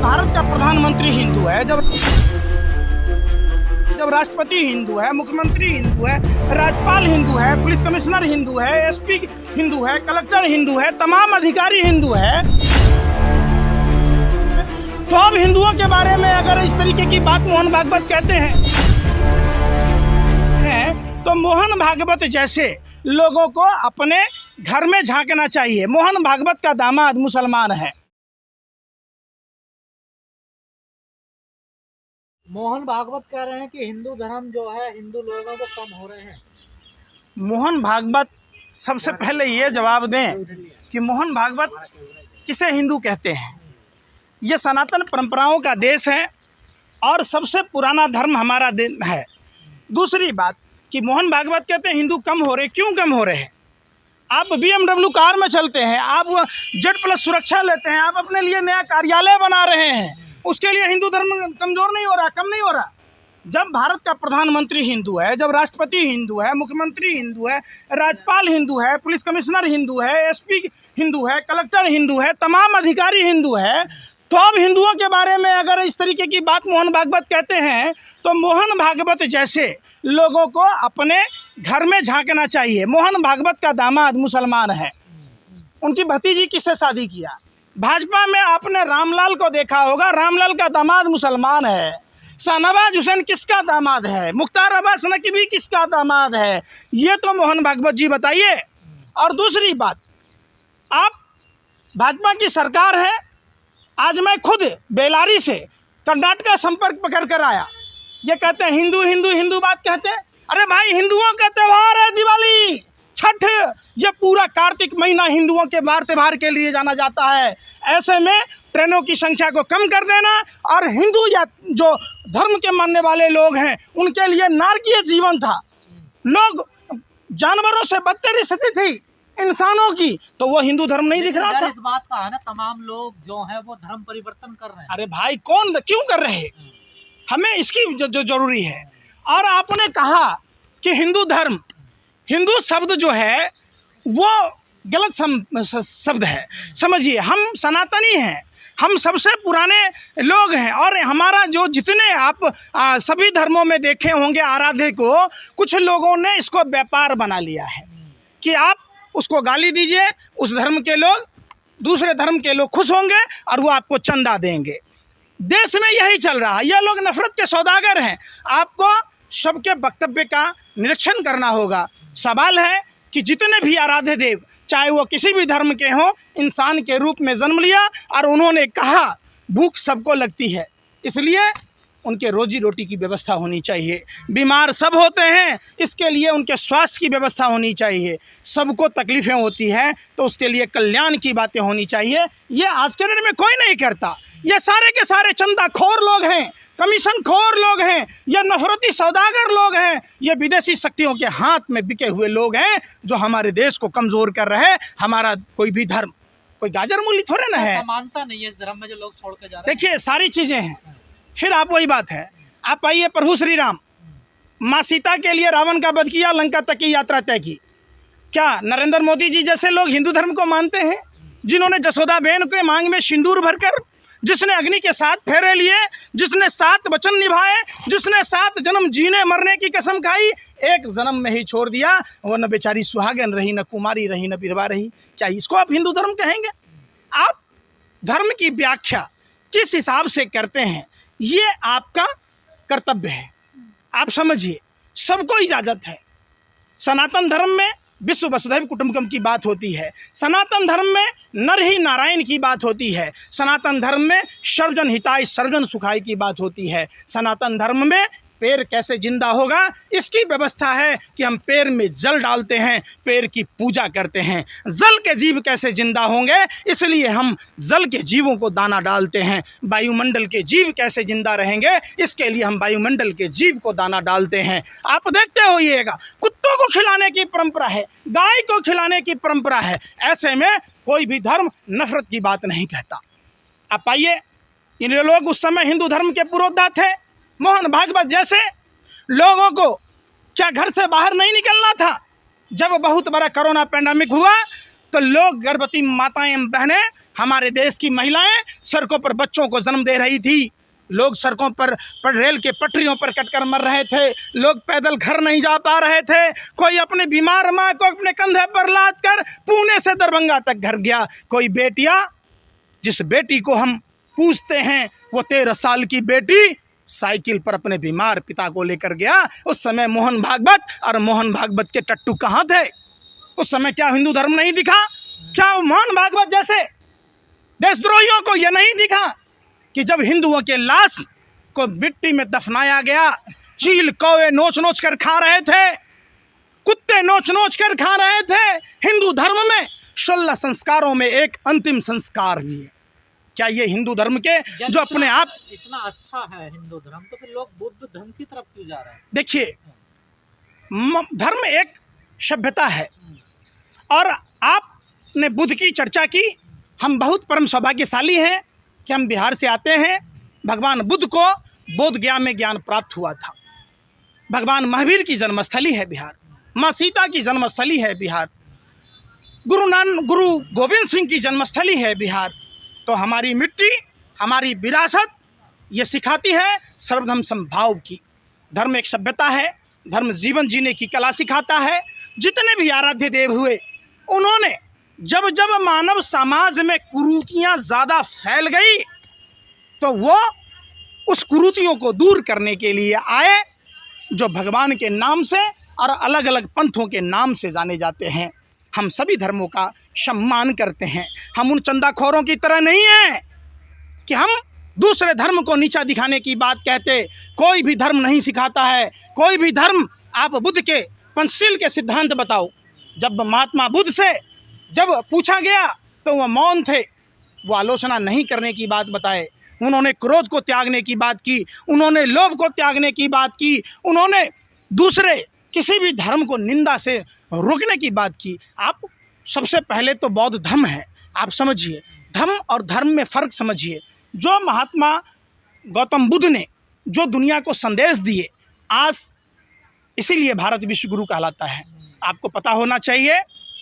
भारत का प्रधानमंत्री हिंदू है, जब राष्ट्रपति हिंदू है, मुख्यमंत्री हिंदू है, राज्यपाल हिंदू है, पुलिस कमिश्नर हिंदू है, एसपी हिंदू है, कलेक्टर हिंदू है, तमाम अधिकारी हिंदू है, तो अब हिंदुओं के बारे में अगर इस तरीके की बात मोहन भागवत कहते हैं तो मोहन भागवत जैसे लोगों को अपने घर में झांकना चाहिए। मोहन भागवत का दामाद मुसलमान है। मोहन भागवत कह रहे हैं कि हिंदू धर्म जो है हिंदू लोगों को कम हो रहे हैं। मोहन भागवत सबसे पहले ये जवाब दें कि मोहन भागवत किसे हिंदू कहते हैं। ये सनातन परंपराओं का देश है और सबसे पुराना धर्म हमारा है। दूसरी बात कि मोहन भागवत कहते हैं हिंदू कम हो रहे, क्यों कम हो रहे हैं? आप BMW कार में चलते हैं, आप Z+ सुरक्षा लेते हैं, आप अपने लिए नया कार्यालय बना रहे हैं, उसके लिए हिंदू धर्म कमज़ोर नहीं हो रहा, कम नहीं हो रहा। जब भारत का प्रधानमंत्री हिंदू है, जब राष्ट्रपति हिंदू है, मुख्यमंत्री हिंदू है, राज्यपाल हिंदू है, पुलिस कमिश्नर हिंदू है, एसपी हिंदू है, कलेक्टर हिंदू है, तमाम अधिकारी हिंदू है, तो अब हिंदुओं के बारे में अगर इस तरीके की बात मोहन भागवत कहते हैं तो मोहन भागवत जैसे लोगों को अपने घर में झांकना चाहिए। मोहन भागवत का दामाद मुसलमान है। उनकी भतीजी किससे शादी किया? भाजपा में आपने रामलाल को देखा होगा, रामलाल का दामाद मुसलमान है। शाहनवाज हुसैन किसका दामाद है? मुख्तार अब्बास नकवी किसका दामाद है? ये तो मोहन भागवत जी बताइए। और दूसरी बात, आप भाजपा की सरकार है। आज मैं खुद बेलारी से कर्नाटक संपर्क पकड़ कर आया। ये कहते हैं हिंदू हिंदू हिंदू बात कहते हैं। अरे भाई, हिंदुओं का त्यौहार है दिवाली, छठ। ये पूरा कार्तिक महीना हिंदुओं के त्यौहार के लिए जाना जाता है। ऐसे में ट्रेनों की संख्या को कम कर देना और हिंदू या जो धर्म के मानने वाले लोग हैं उनके लिए नारकीय जीवन था। लोग जानवरों से बदतर स्थिति थी इंसानों की, तो वो हिंदू धर्म नहीं दिख रहा था। इस बात का है ना, तमाम लोग जो है वो धर्म परिवर्तन कर रहे हैं। अरे भाई, कौन क्यों कर रहे हैं? हमें इसकी जो जरूरी है। और आपने कहा कि हिंदू धर्म, हिंदू शब्द जो है वो गलत शब्द है। समझिए, हम सनातनी हैं, हम सबसे पुराने लोग हैं और हमारा जो जितने आप सभी धर्मों में देखे होंगे आराध्य को, कुछ लोगों ने इसको व्यापार बना लिया है कि आप उसको गाली दीजिए, उस धर्म के लोग, दूसरे धर्म के लोग खुश होंगे और वो आपको चंदा देंगे। देश में यही चल रहा है। ये लोग नफरत के सौदागर हैं। आपको सबके वक्तव्य का निरीक्षण करना होगा। सवाल है कि जितने भी आराध्य देव, चाहे वो किसी भी धर्म के हों, इंसान के रूप में जन्म लिया और उन्होंने कहा भूख सबको लगती है, इसलिए उनके रोजी रोटी की व्यवस्था होनी चाहिए। बीमार सब होते हैं, इसके लिए उनके स्वास्थ्य की व्यवस्था होनी चाहिए। सबको तकलीफ़ें होती हैं तो उसके लिए कल्याण की बातें होनी चाहिए। ये आज के दिन में कोई नहीं करता। ये सारे के सारे चंदाखोर लोग हैं, कमीशन खोर लोग हैं, ये नफरती सौदागर लोग हैं, ये विदेशी शक्तियों के हाथ में बिके हुए लोग हैं जो हमारे देश को कमज़ोर कर रहे हैं। हमारा कोई भी धर्म कोई गाजर मूली थोड़े ना है। समानता नहीं है इस धर्म में जो लोग छोड़ के जा रहे हैं। देखिए, सारी चीज़ें हैं। फिर आप वही बात है, आप आइए, प्रभु श्री राम माँ सीता के लिए रावण का वध किया, लंका तक की यात्रा तय की। क्या नरेंद्र मोदी जी जैसे लोग हिंदू धर्म को मानते हैं? जिन्होंने जसोदा बहन के मांग में सिंदूर भरकर, जिसने अग्नि के 7 फेरे लिए, जिसने 7 वचन निभाए, जिसने 7 जन्म जीने मरने की कसम खाई, एक जन्म में ही छोड़ दिया, वो न बेचारी सुहागन रही, न कुमारी रही, न विधवा रही। क्या इसको आप हिंदू धर्म कहेंगे? आप धर्म की व्याख्या किस हिसाब से करते हैं ये आपका कर्तव्य है। आप समझिए, सबको इजाज़त है। सनातन धर्म में विश्व वसुधैव कुटुंबकम की बात होती है। सनातन धर्म में नर ही नारायण की बात होती है। सनातन धर्म में सर्वजन हिताय सर्वजन सुखाय की बात होती है। सनातन धर्म में पेड़ कैसे जिंदा होगा इसकी व्यवस्था है कि हम पेड़ में जल डालते हैं, पेड़ की पूजा करते हैं। जल के जीव कैसे जिंदा होंगे, इसलिए हम जल के जीवों को दाना डालते हैं। वायुमंडल के जीव कैसे जिंदा रहेंगे, इसके लिए हम वायुमंडल के जीव को दाना डालते हैं। आप देखते होइएगा, कुत्तों को खिलाने की परंपरा है, गाय को खिलाने की परंपरा है। ऐसे में कोई भी धर्म नफरत की बात नहीं कहता। आप आइए, इन लोग उस समय हिंदू धर्म के पुरोधा थे। मोहन भागवत जैसे लोगों को क्या घर से बाहर नहीं निकलना था? जब बहुत बड़ा कोरोना पैंडेमिक हुआ तो लोग, गर्भवती माताएं बहनें, हमारे देश की महिलाएं सड़कों पर बच्चों को जन्म दे रही थी। लोग सड़कों पर रेल के पटरियों पर कटकर मर रहे थे। लोग पैदल घर नहीं जा पा रहे थे। कोई अपने बीमार माँ को अपने कंधे पर लाद कर पुणे से दरभंगा तक घर गया। कोई बेटियां, जिस बेटी को हम पूछते हैं, वो 13 साल की बेटी साइकिल पर अपने बीमार पिता को लेकर गया। उस समय मोहन भागवत और मोहन भागवत के टट्टू कहाँ थे? उस समय क्या हिंदू धर्म नहीं दिखा? क्या मोहन भागवत जैसे देशद्रोहियों को यह नहीं दिखा कि जब हिंदुओं के लाश को मिट्टी में दफनाया गया, चील कौवे नोच नोच कर खा रहे थे, कुत्ते नोच नोच कर खा रहे थे। हिंदू धर्म में 16 संस्कारों में एक अंतिम संस्कार भी है। क्या ये हिंदू धर्म के जो अपने आप इतना अच्छा है हिंदू धर्म, तो फिर लोग बुद्ध धर्म की तरफ क्यों जा रहे हैं? देखिए, धर्म एक सभ्यता है और आपने बुद्ध की चर्चा की। हम बहुत परम सौभाग्यशाली हैं कि हम बिहार से आते हैं। भगवान बुद्ध को बोध गया में ज्ञान प्राप्त हुआ था। भगवान महावीर की जन्मस्थली है बिहार, माँ सीता की जन्मस्थली है बिहार, गुरु गोविंद सिंह की जन्मस्थली है बिहार। तो हमारी मिट्टी, हमारी विरासत ये सिखाती है सर्वधर्म समभाव की। धर्म एक सभ्यता है, धर्म जीवन जीने की कला सिखाता है। जितने भी आराध्य देव हुए, उन्होंने जब जब मानव समाज में कुरीतियाँ ज़्यादा फैल गई तो वो उस कुरीतियों को दूर करने के लिए आए, जो भगवान के नाम से और अलग अलग पंथों के नाम से जाने जाते हैं। हम सभी धर्मों का सम्मान करते हैं। हम उन चंदाखोरों की तरह नहीं हैं कि हम दूसरे धर्म को नीचा दिखाने की बात कहते। कोई भी धर्म नहीं सिखाता है, कोई भी धर्म। आप बुद्ध के पंचशील के सिद्धांत बताओ। जब महात्मा बुद्ध से जब पूछा गया तो वह मौन थे, वो आलोचना नहीं करने की बात बताए। उन्होंने क्रोध को त्यागने की बात की, उन्होंने लोभ को त्यागने की बात की, उन्होंने दूसरे किसी भी धर्म को निंदा से रोकने की बात की। आप सबसे पहले तो बौद्ध धर्म है, आप समझिए, धर्म और धर्म में फ़र्क समझिए। जो महात्मा गौतम बुद्ध ने जो दुनिया को संदेश दिए, आज इसीलिए भारत विश्व गुरु कहलाता है, आपको पता होना चाहिए।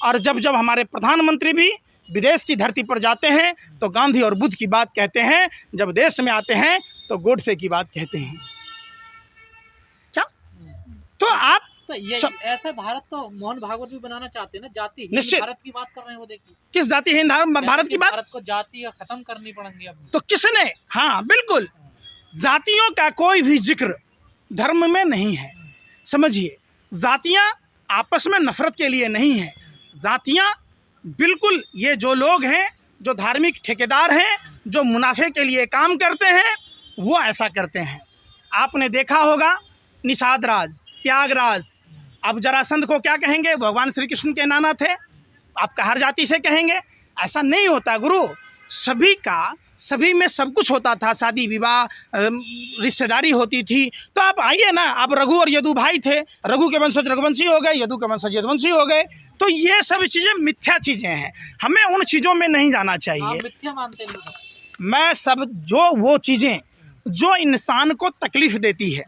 और जब जब हमारे प्रधानमंत्री भी विदेश की धरती पर जाते हैं तो गांधी और बुद्ध की बात कहते हैं, जब देश में आते हैं तो गोडसे की बात कहते हैं। क्या? तो आप तो ये ऐसे भारत तो मोहन भागवत भी बनाना चाहते हैं ना, जाति हिंद निश्चित। भारत की बात कर रहे हैं वो देखिए। किस जाति हिंद भारत की बात? भारत को जाति खत्म करनी पड़ेंगी अब तो किसने? हाँ बिल्कुल, जातियों का कोई भी जिक्र धर्म में नहीं है। समझिए, जातियाँ आपस में नफरत के लिए नहीं है। जातियाँ बिल्कुल ये जो लोग हैं, जो धार्मिक ठेकेदार हैं, जो मुनाफे के लिए काम करते हैं, वो ऐसा करते हैं। आपने देखा होगा निषाद राज, त्यागराज, अब जरासंध को क्या कहेंगे? भगवान श्री कृष्ण के नाना थे। आप कहर जाति से कहेंगे? ऐसा नहीं होता गुरु। सभी में सब कुछ होता था, शादी विवाह रिश्तेदारी होती थी। तो आप आइए ना, आप रघु और यदु भाई थे, रघु के वंशज रघुवंशी हो गए, यदु के वंशज यदुवंशी हो गए। तो ये सब चीज़ें मिथ्या चीज़ें हैं, हमें उन चीज़ों में नहीं जाना चाहिए। मिथ्या मानते हैं लोग। मैं सब जो वो चीज़ें जो इंसान को तकलीफ़ देती है,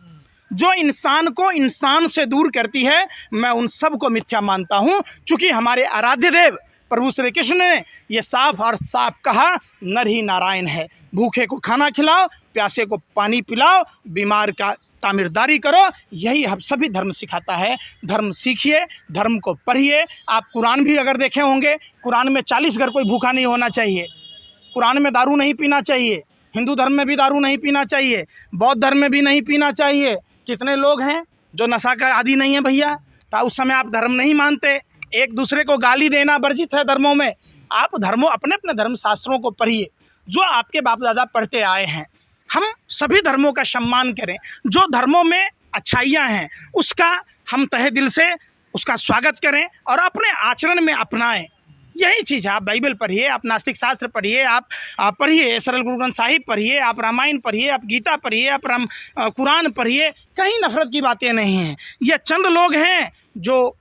जो इंसान को इंसान से दूर करती है, मैं उन सब को मिथ्या मानता हूँ। चूँकि हमारे आराध्य देव प्रभु श्री कृष्ण ने ये साफ और साफ कहा, नर ही नारायण है। भूखे को खाना खिलाओ, प्यासे को पानी पिलाओ, बीमार का तामीरदारी करो। यही हम सभी धर्म सिखाता है। धर्म सीखिए, धर्म को पढ़िए। आप कुरान भी अगर देखे होंगे, कुरान में 40 घर कोई भूखा नहीं होना चाहिए। कुरान में दारू नहीं पीना चाहिए। हिंदू धर्म में भी दारू नहीं पीना चाहिए, बौद्ध धर्म में भी नहीं पीना चाहिए। कितने लोग हैं जो नशा का आदी नहीं है भैया? तो उस समय आप धर्म नहीं मानते। एक दूसरे को गाली देना वर्जित है धर्मों में। आप अपने अपने धर्म शास्त्रों को पढ़िए, जो आपके बाप दादा पढ़ते आए हैं। हम सभी धर्मों का सम्मान करें। जो धर्मों में अच्छाइयाँ हैं उसका हम तहे दिल से उसका स्वागत करें और अपने आचरण में अपनाएं। यही चीज़ है। आप बाइबल पढ़िए, आप नास्तिक शास्त्र पढ़िए, आप पढ़िए सरल गुरु ग्रंथ साहिब पढ़िए, आप रामायण पढ़िए, आप गीता पढ़िए, आप कुरान पढ़िए। कहीं नफरत की बातें नहीं हैं। ये चंद लोग हैं जो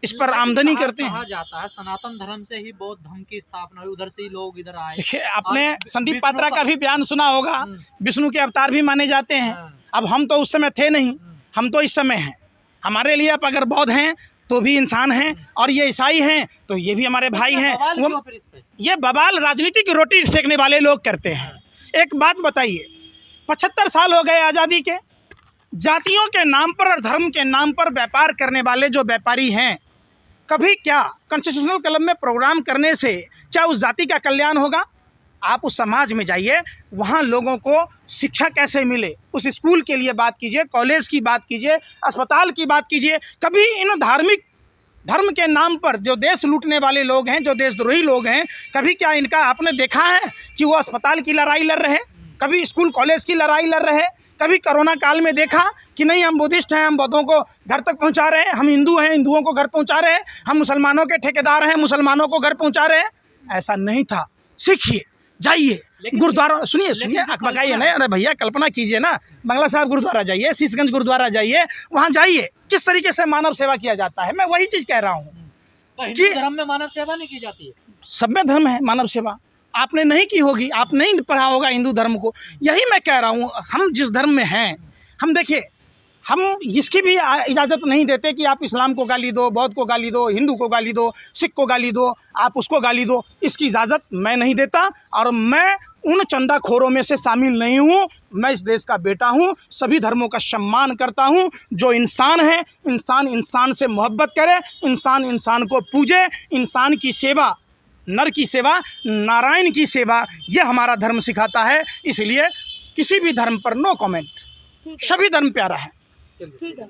इस पर आमदनी करते हैं। कहा जाता है सनातन धर्म से ही बौद्ध धर्म की स्थापना हुई, उधर से ही लोग इधर आए। देखिए, आपने संदीप पात्रा का भी बयान सुना होगा, विष्णु के अवतार भी माने जाते हैं। अब हम तो उस समय थे नहीं, हम तो इस समय हैं। हमारे लिए आप अगर बौद्ध हैं तो भी इंसान हैं, और ये ईसाई हैं तो ये भी हमारे भाई हैं। बवाल वो क्यों फिर इस पे? ये बवाल राजनीति की रोटी सेकने वाले लोग करते हैं। एक बात बताइए, 75 साल हो गए आज़ादी के, जातियों के नाम पर और धर्म के नाम पर व्यापार करने वाले जो व्यापारी हैं, कभी क्या कॉन्स्टिट्यूशनल क्लब में प्रोग्राम करने से क्या उस जाति का कल्याण होगा? आप उस समाज में जाइए, वहाँ लोगों को शिक्षा कैसे मिले, उस स्कूल के लिए बात कीजिए, कॉलेज की बात कीजिए, अस्पताल की बात कीजिए। कभी इन धार्मिक धर्म के नाम पर जो देश लूटने वाले लोग हैं, जो देशद्रोही लोग हैं, कभी क्या इनका आपने देखा है कि वो अस्पताल की लड़ाई लड़ रहे हैं, कभी स्कूल कॉलेज की लड़ाई लड़ रहे हैं? कभी कोरोना काल में देखा कि नहीं हम बुद्धिस्ट हैं, हम बौद्धों को घर तक पहुंचा रहे हैं, हम हिंदू हैं, हिंदुओं को घर पहुंचा रहे हैं, हम मुसलमानों के ठेकेदार हैं, मुसलमानों को घर पहुंचा रहे हैं? ऐसा नहीं था। सीखिए, जाइए गुरुद्वारा, सुनिए बकाइए ना, अरे भैया कल्पना कीजिए ना, बंगला साहब गुरुद्वारा जाइए, शीशगंज गुरुद्वारा जाइए, वहाँ जाइए किस तरीके से मानव सेवा किया जाता है। मैं वही चीज़ कह रहा हूँ तो हिंदू धर्म में मानव सेवा नहीं की जाती है? सब में धर्म है मानव सेवा, आपने नहीं की होगी, आप नहीं पढ़ा होगा हिंदू धर्म को। यही मैं कह रहा हूँ, हम जिस धर्म में हैं, हम देखिए, हम इसकी भी इजाज़त नहीं देते कि आप इस्लाम को गाली दो, बौद्ध को गाली दो, हिंदू को गाली दो, सिख को गाली दो, आप उसको गाली दो, इसकी इजाज़त मैं नहीं देता। और मैं उन चंदाखोरों में से शामिल नहीं हूँ। मैं इस देश का बेटा हूँ, सभी धर्मों का सम्मान करता हूँ। जो इंसान है, इंसान इंसान से मोहब्बत करे, इंसान इंसान को पूजे, इंसान की सेवा, नर की सेवा नारायण की सेवा, ये हमारा धर्म सिखाता है। इसलिए किसी भी धर्म पर नो कमेंट, सभी धर्म प्यारा है। चलिए। ठीक है।